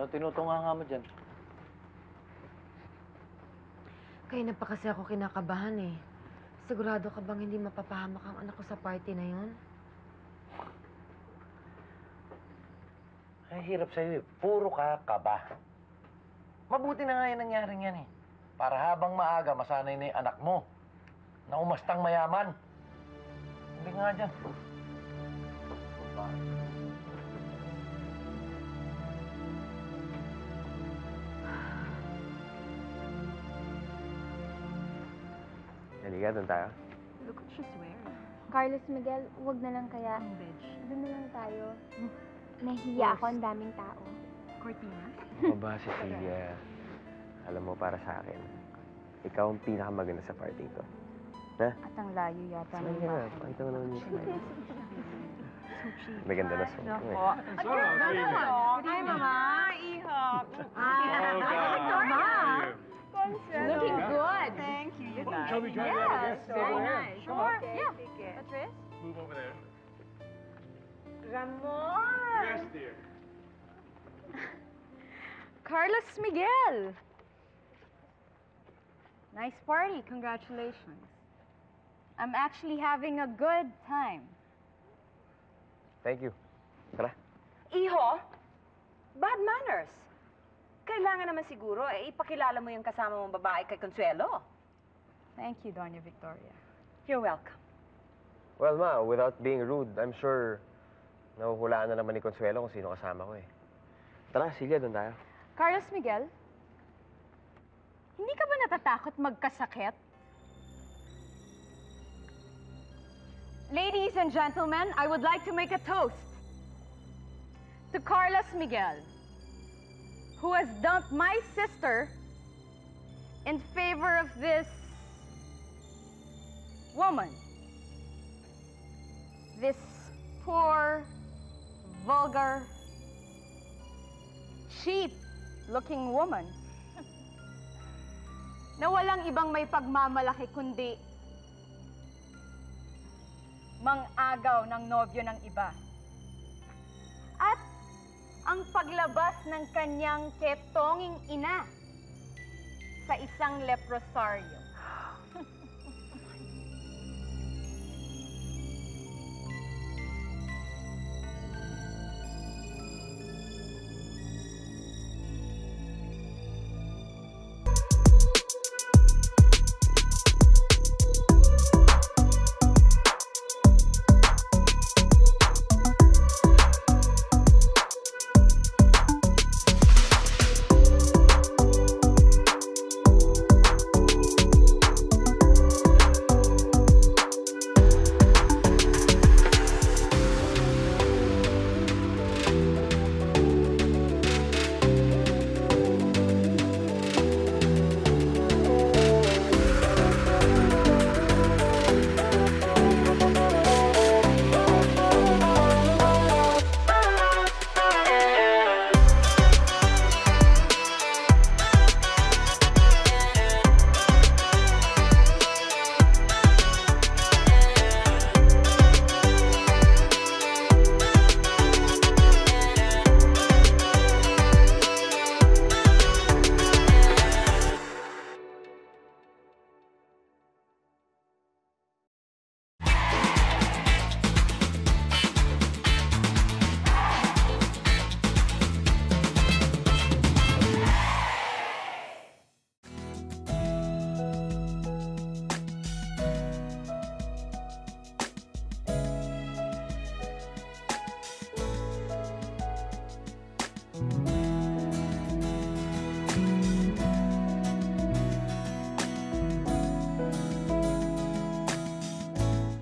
Ano tinutunga mo dyan? Kaya na pa kasi ako kinakabahan eh. Sigurado ka bang hindi mapapahamak ang anak ko sa party na yun? Ay, hirap sa'yo eh. Puro ka kaba. Mabuti na nga yung nangyaring yan eh. Para habang maaga, masanay na yung anak mo na umastang mayaman. Hindi nga dyan. Halika, doon tayo. Look what she's wearing. Carlos Miguel, wag na lang kaya. Ang veg. Doon na lang tayo. Nahihiya ako, ang daming tao. Cortina? Ako ba, Cecilia? Alam mo, para sa akin, ikaw ang pinakamaganda sa party ito. Ha? At ang layo yata ng Sige na, bahay. pakita mo naman yung smile. So cheap. Maganda na song. Hi, Mama. Ihop. Mama. Looking good. Thank you. Shall we try that again? Yes, very nice. Sure. Yeah. Take it. Patrice? Move over there. Ramon. Yes, dear. Carlos Miguel. Nice party. Congratulations. I'm actually having a good time. Thank you. Tara. Iho, bad manners. Kailangan naman siguro, ipakilala mo yung kasama mong babae kay Consuelo. Thank you, Doña Victoria. You're welcome. Well, Ma, without being rude, I'm sure nahuhulaan na naman ni Consuelo kung sino kasama ko eh. Tara, Celia, doon tayo. Carlos Miguel, hindi ka ba natatakot magkasakit? Ladies and gentlemen, I would like to make a toast to Carlos Miguel, who has dumped my sister in favor of this woman. This poor, vulgar, cheap-looking woman na walang ibang may pagmamalaki kundi mang-agaw ng nobyo ng iba. At ang paglabas ng kanyang ketonging ina sa isang leprosario.